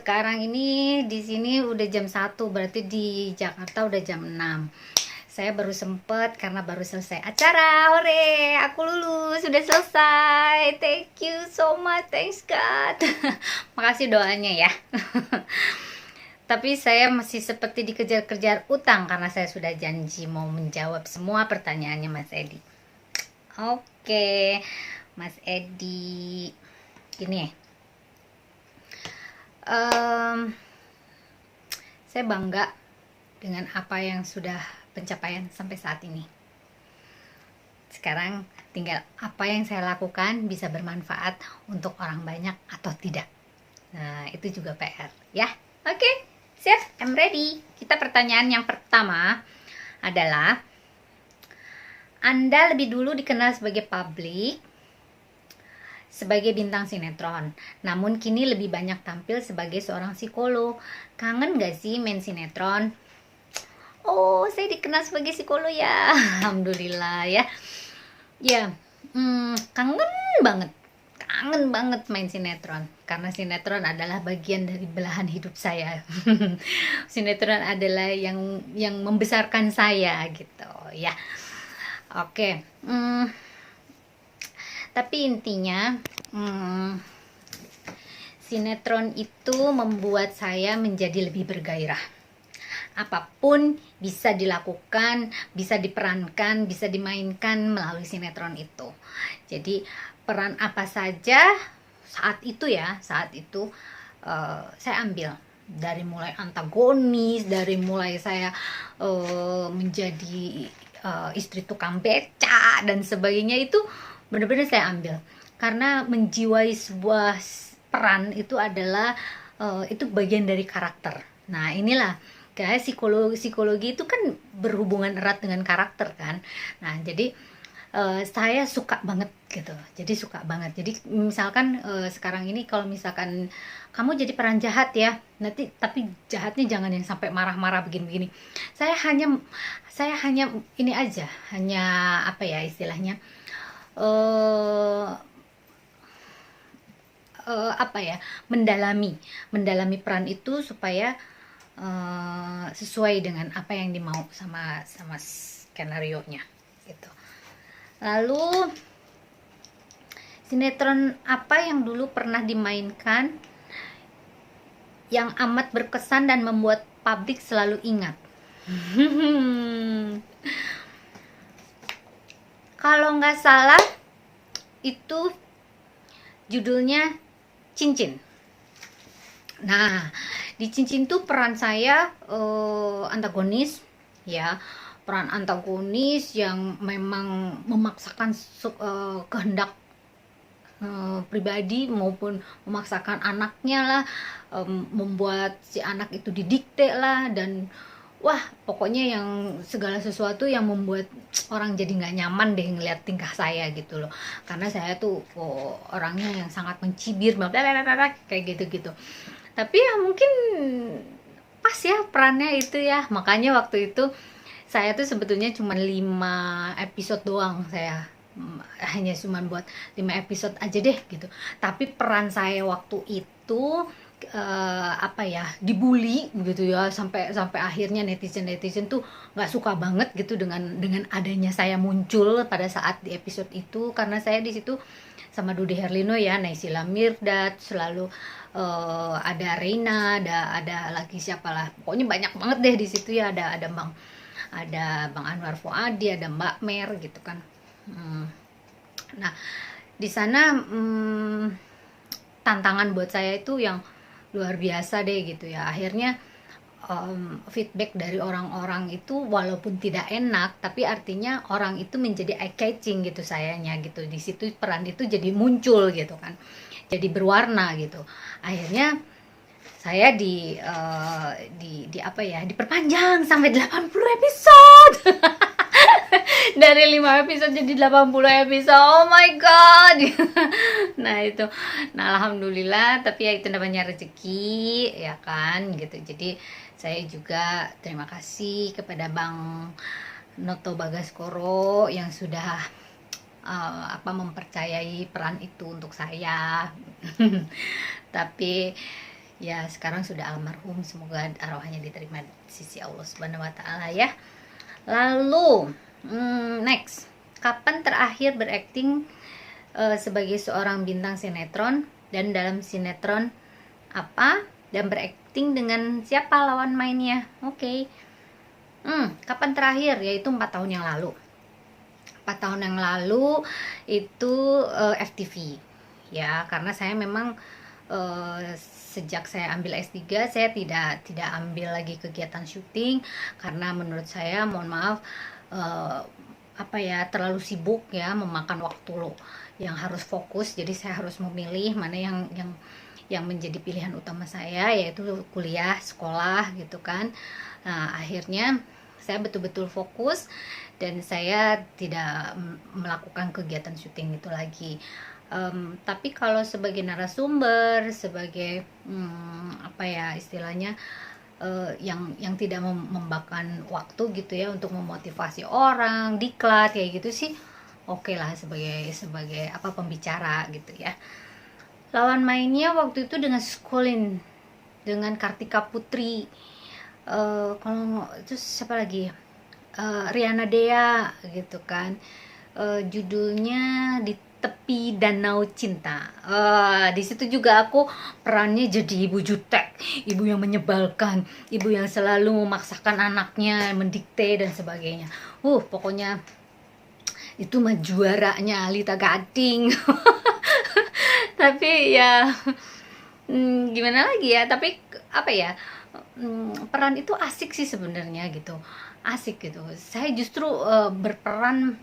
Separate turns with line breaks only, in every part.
Sekarang ini di sini udah jam 1, berarti di Jakarta udah jam 6. Saya baru sempet karena baru selesai acara. Hore, aku lulus, sudah selesai. Thank you so much, thanks God. Makasih doanya ya. Tapi saya masih seperti dikejar-kejar utang karena saya sudah janji mau menjawab semua pertanyaannya Mas Edi. Oke, Mas Edi. Gini ya. Saya bangga dengan apa yang sudah pencapaian sampai saat ini. Sekarang tinggal apa yang saya lakukan bisa bermanfaat untuk orang banyak atau tidak. Nah, itu juga PR ya. Oke, siap, I'm ready. Kita pertanyaan yang pertama adalah, Anda lebih dulu dikenal sebagai publik, sebagai bintang sinetron, namun kini lebih banyak tampil sebagai seorang psikolog. Kangen gak sih main sinetron? Oh, saya dikenal sebagai psikolog ya. Alhamdulillah ya. Ya, kangen banget main sinetron. Karena sinetron adalah bagian dari belahan hidup saya. Sinetron adalah yang membesarkan saya gitu ya. Oke. Tapi intinya sinetron itu membuat saya menjadi lebih bergairah. Apapun bisa dilakukan, bisa diperankan, bisa dimainkan melalui sinetron itu. Jadi peran apa saja saat itu saya ambil. Dari mulai antagonis, dari mulai saya menjadi istri tukang beca dan sebagainya, itu benar-benar saya ambil karena menjiwai sebuah peran itu adalah itu bagian dari karakter. Nah, inilah kayak psikologi itu kan berhubungan erat dengan karakter kan. Nah, jadi saya suka banget gitu. Jadi suka banget. Jadi misalkan sekarang ini kalau misalkan kamu jadi peran jahat ya, nanti tapi jahatnya jangan yang sampai marah-marah begini-begini. Saya hanya ini aja, hanya apa ya istilahnya, apa ya, mendalami peran itu supaya sesuai dengan apa yang dimau sama skenario nya gitu. Lalu sinetron apa yang dulu pernah dimainkan yang amat berkesan dan membuat publik selalu ingat? Kalau nggak salah itu judulnya Cincin. Nah, di Cincin tuh peran saya antagonis ya, peran antagonis yang memang memaksakan kehendak pribadi maupun memaksakan anaknya lah, membuat si anak itu didikte lah, dan wah pokoknya yang segala sesuatu yang membuat orang jadi nggak nyaman deh ngeliat tingkah saya gitu loh, karena saya tuh orangnya yang sangat mencibir kayak gitu-gitu. Tapi ya mungkin pas ya perannya itu ya, makanya waktu itu saya tuh sebetulnya cuma 5 episode doang, saya hanya cuma buat 5 episode aja deh gitu. Tapi peran saya waktu itu apa ya, dibully gitu ya, sampai akhirnya netizen tuh nggak suka banget gitu dengan adanya saya muncul pada saat di episode itu, karena saya di situ sama Dude Herlino ya, Naysila Mirdad, selalu ada Reina, ada lagi siapalah, pokoknya banyak banget deh di situ ya, ada Bang Anwar Fuadi, ada Mbak Mer gitu kan. Nah, di sana tantangan buat saya itu yang luar biasa deh gitu ya. Akhirnya feedback dari orang-orang itu walaupun tidak enak, tapi artinya orang itu menjadi eye catching gitu sayanya gitu. Di situ peran itu jadi muncul gitu kan, jadi berwarna gitu. Akhirnya saya di apa ya, diperpanjang sampai 80 episode. Dari 5 episode jadi 80 episode. Oh my god. Nah itu, nah alhamdulillah, tapi ya itu namanya rezeki ya kan gitu. Jadi saya juga terima kasih kepada Bang Noto Bagaskoro yang sudah mempercayai peran itu untuk saya. Tapi ya sekarang sudah almarhum, semoga arwahnya diterima di sisi Allah Subhanahu wa taala ya. Lalu next, kapan terakhir berakting sebagai seorang bintang sinetron, dan dalam sinetron apa, dan berakting dengan siapa lawan mainnya? Oke. Kapan terakhir? Yaitu 4 tahun yang lalu. 4 tahun yang lalu itu FTV ya, karena saya memang sejak saya ambil S3 saya tidak ambil lagi kegiatan syuting, karena menurut saya, mohon maaf, terlalu sibuk ya, memakan waktu loh yang harus fokus. Jadi saya harus memilih mana yang menjadi pilihan utama saya, yaitu kuliah, sekolah gitu kan. Nah, akhirnya saya betul-betul fokus dan saya tidak melakukan kegiatan syuting itu lagi. Tapi kalau sebagai narasumber, sebagai istilahnya yang tidak memakan waktu gitu ya, untuk memotivasi orang, diklat kayak gitu sih oke lah, sebagai pembicara gitu ya. Lawan mainnya waktu itu dengan Skolin, dengan Kartika Putri, kalau itu siapa lagi, Riana Dea gitu kan. Judulnya Di Tepi Danau Cinta. Di situ juga aku perannya jadi ibu jutek, ibu yang menyebalkan, ibu yang selalu memaksakan anaknya, mendikte dan sebagainya. Pokoknya itu mah juaranya Alita Gading. Tapi ya gimana lagi ya, tapi peran itu asik sih sebenarnya gitu, asik gitu. Saya justru berperan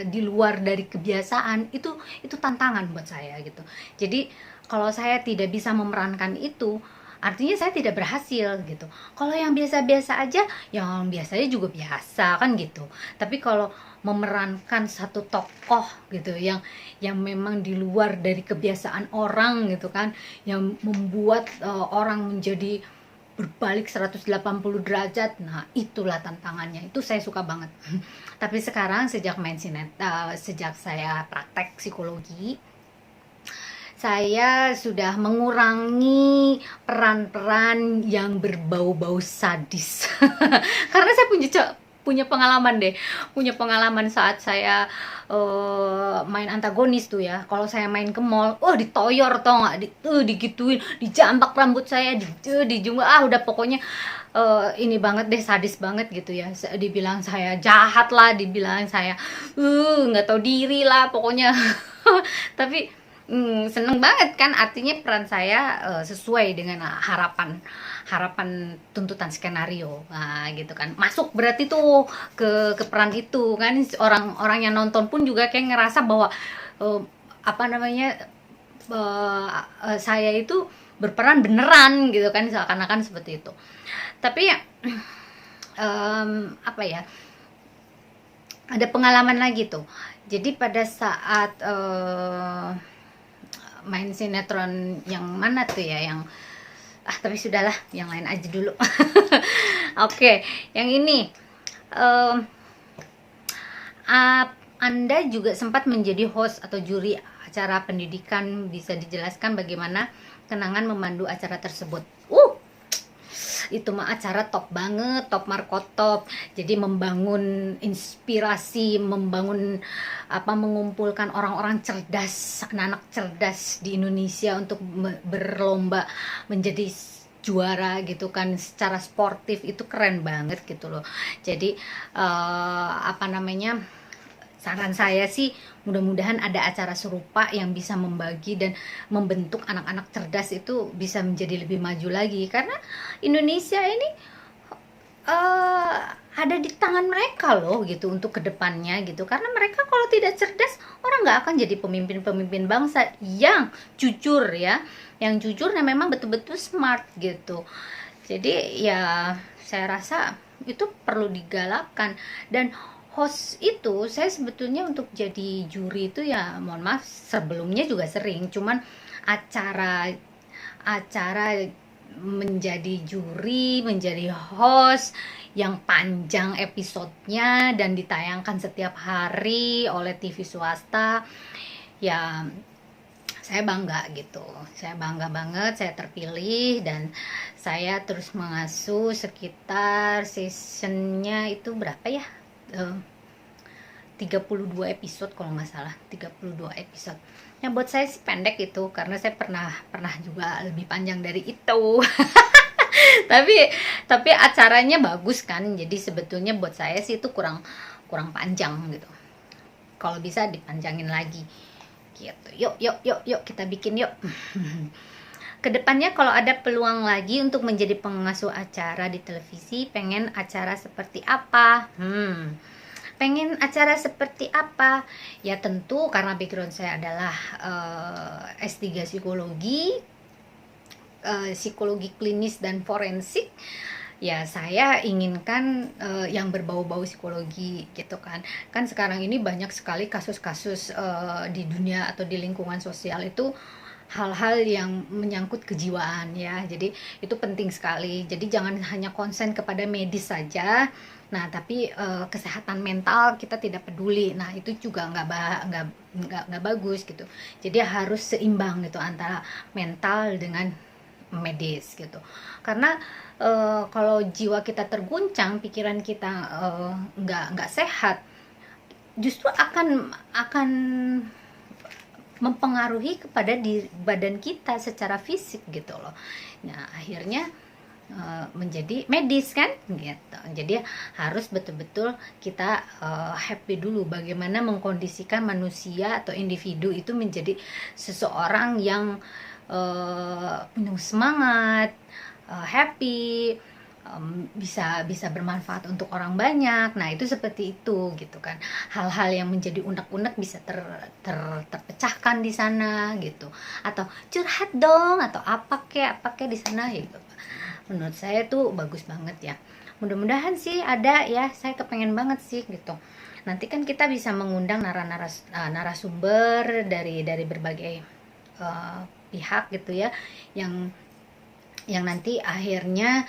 di luar dari kebiasaan, itu tantangan buat saya gitu. Jadi kalau saya tidak bisa memerankan itu, artinya saya tidak berhasil gitu. Kalau yang biasa-biasa aja, yang biasanya juga biasa kan gitu. Tapi kalau memerankan satu tokoh gitu yang memang di luar dari kebiasaan orang gitu kan, yang membuat orang menjadi berbalik 180 derajat, nah itulah tantangannya. Itu saya suka banget. Tapi sekarang sejak sejak saya praktek psikologi, saya sudah mengurangi peran-peran yang berbau-bau sadis. Karena saya punya pengalaman saat saya main antagonis tuh ya. Kalau saya main ke mall, ditoyor tau nggak, digituin, dijambak rambut saya, dijumlah, udah pokoknya ini banget deh, sadis banget gitu ya. Dibilang saya jahat lah, dibilang saya nggak tahu diri lah pokoknya. Tapi seneng banget kan, artinya peran saya sesuai dengan harapan tuntutan skenario, nah gitu kan, masuk berarti tuh ke peran itu kan. Orang yang nonton pun juga kayak ngerasa bahwa saya itu berperan beneran gitu kan, seakan-akan seperti itu. Tapi ada pengalaman lagi tuh. Jadi pada saat main sinetron yang mana tuh ya, yang tapi sudahlah, yang lain aja dulu. Oke, yang ini Anda juga sempat menjadi host atau juri acara pendidikan. Bisa dijelaskan bagaimana kenangan memandu acara tersebut? Itu mah acara top banget, top markotop. Jadi membangun inspirasi, mengumpulkan orang-orang cerdas, anak-anak cerdas di Indonesia untuk berlomba menjadi juara gitu kan, secara sportif. Itu keren banget gitu loh. Jadi saran saya sih, mudah-mudahan ada acara serupa yang bisa membagi dan membentuk anak-anak cerdas itu bisa menjadi lebih maju lagi. Karena Indonesia ini ada di tangan mereka loh gitu untuk kedepannya gitu. Karena mereka kalau tidak cerdas, orang nggak akan jadi pemimpin bangsa yang jujur ya, yang jujur dan memang betul-betul smart gitu. Jadi ya saya rasa itu perlu digalakkan. Dan host itu, saya sebetulnya untuk jadi juri itu ya, mohon maaf, sebelumnya juga sering, cuman acara menjadi juri, menjadi host yang panjang episodenya dan ditayangkan setiap hari oleh TV swasta ya, saya bangga gitu. Saya bangga banget saya terpilih, dan saya terus mengasuh sekitar seasonnya itu berapa ya, 32 episode kalau nggak salah, 32 episode. Yang buat saya sih pendek itu, karena saya pernah juga lebih panjang dari itu. tapi acaranya bagus kan, jadi sebetulnya buat saya sih itu kurang panjang gitu. Kalau bisa dipanjangin lagi gitu. Yuk kita bikin yuk. Kedepannya kalau ada peluang lagi untuk menjadi pengasuh acara di televisi, pengen acara seperti apa? Pengen acara seperti apa? Ya tentu karena background saya adalah S3 psikologi, psikologi klinis dan forensik. Ya saya inginkan yang berbau-bau psikologi gitu kan. Kan sekarang ini banyak sekali kasus-kasus di dunia atau di lingkungan sosial itu hal-hal yang menyangkut kejiwaan ya. Jadi itu penting sekali. Jadi jangan hanya konsen kepada medis saja. Nah, tapi kesehatan mental kita tidak peduli. Nah, itu juga nggak bagus gitu. Jadi harus seimbang gitu antara mental dengan medis gitu. Karena kalau jiwa kita terguncang, pikiran kita nggak sehat, justru akan mempengaruhi kepada badan kita secara fisik gitu loh. Nah, akhirnya menjadi medis kan gitu. Jadi harus betul-betul kita happy dulu, bagaimana mengkondisikan manusia atau individu itu menjadi seseorang yang penuh semangat, happy, bisa bermanfaat untuk orang banyak. Nah, itu seperti itu gitu kan. Hal-hal yang menjadi unek-unek bisa terpecahkan di sana gitu. Atau curhat dong atau apa kek di sana gitu. Menurut saya tuh bagus banget ya. Mudah-mudahan sih ada ya, saya kepengen banget sih gitu. Nanti kan kita bisa mengundang narasumber dari berbagai pihak gitu ya, yang nanti akhirnya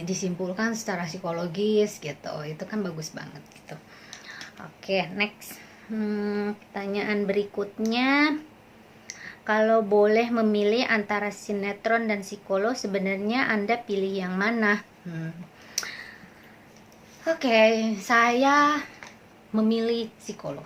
disimpulkan secara psikologis gitu. Itu kan bagus banget gitu. Oke, next. Pertanyaan berikutnya, kalau boleh memilih antara sinetron dan psikolog, sebenarnya Anda pilih yang mana? Oke, saya memilih psikolog.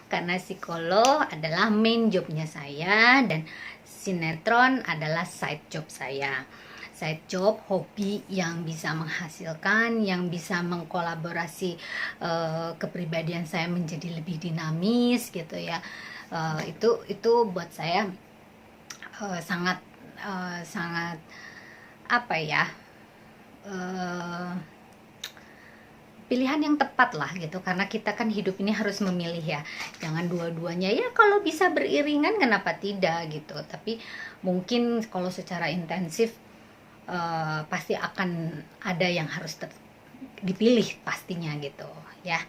Karena psikolog adalah main jobnya saya, dan sinetron adalah side job saya. Side job, hobi yang bisa menghasilkan, yang bisa mengkolaborasi kepribadian saya menjadi lebih dinamis gitu ya. Itu buat saya sangat apa ya, pilihan yang tepat lah gitu, karena kita kan hidup ini harus memilih ya, jangan dua-duanya ya. Kalau bisa beriringan kenapa tidak gitu, tapi mungkin kalau secara intensif pasti akan ada yang harus dipilih pastinya gitu ya.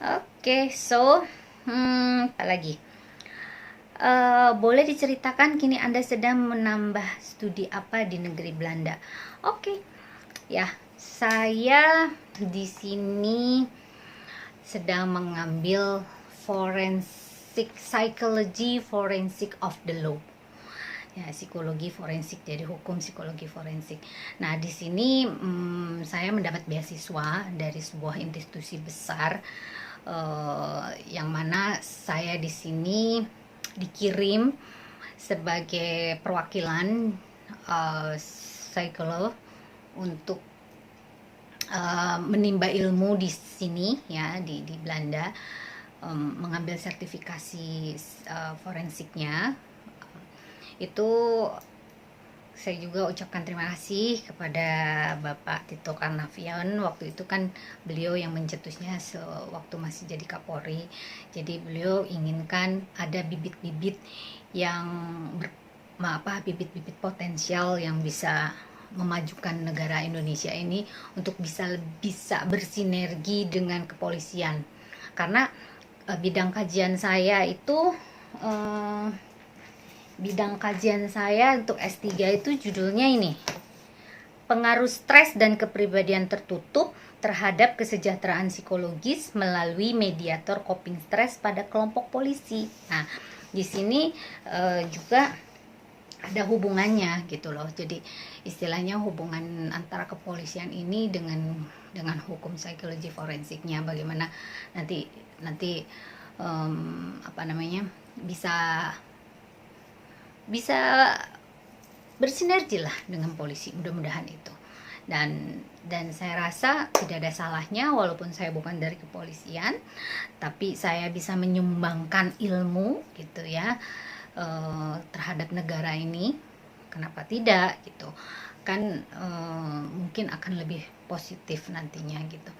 Oke, so apa lagi? Boleh diceritakan kini Anda sedang menambah studi apa di negeri Belanda? Oke, ya, saya di sini sedang mengambil forensic psychology, forensic of the law. Ya, psikologi forensik, jadi hukum psikologi forensik. Nah, di sini saya mendapat beasiswa dari sebuah institusi besar, yang mana saya di sini dikirim sebagai perwakilan psikolog untuk menimba ilmu di sini ya, di Belanda, mengambil sertifikasi forensiknya. Itu saya juga ucapkan terima kasih kepada Bapak Tito Karnavian. Waktu itu kan beliau yang mencetusnya sewaktu masih jadi Kapolri. Jadi beliau inginkan ada bibit-bibit yang bibit-bibit potensial yang bisa memajukan negara Indonesia ini untuk bisa bersinergi dengan kepolisian. Karena bidang kajian saya untuk S3 itu judulnya ini, pengaruh stres dan kepribadian tertutup terhadap kesejahteraan psikologis melalui mediator coping stress pada kelompok polisi. Nah, di sini juga ada hubungannya gitu loh. Jadi istilahnya hubungan antara kepolisian ini dengan hukum psikologi forensiknya, bagaimana nanti apa namanya bisa bersinergi lah dengan polisi, mudah-mudahan itu. Dan saya rasa tidak ada salahnya, walaupun saya bukan dari kepolisian, tapi saya bisa menyumbangkan ilmu gitu ya terhadap negara ini. Kenapa tidak gitu kan, mungkin akan lebih positif nantinya gitu.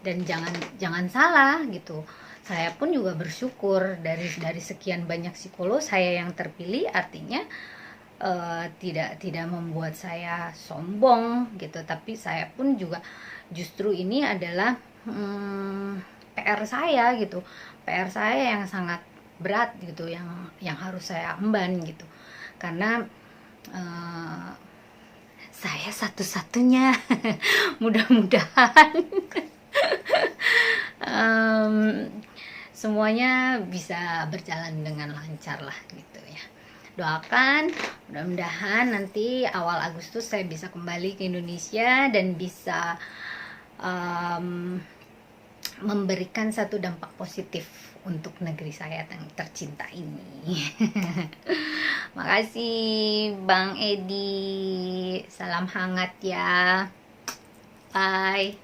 Dan jangan salah gitu, saya pun juga bersyukur dari sekian banyak psikolog saya yang terpilih, artinya tidak membuat saya sombong gitu, tapi saya pun juga justru ini adalah PR saya gitu, PR saya yang sangat berat gitu, yang harus saya emban gitu, karena saya satu-satunya mudah-mudahan semuanya bisa berjalan dengan lancar lah gitu ya. Doakan mudah-mudahan nanti awal Agustus saya bisa kembali ke Indonesia dan bisa memberikan satu dampak positif untuk negeri saya yang tercinta ini. Makasih Bang Edi, salam hangat ya, bye.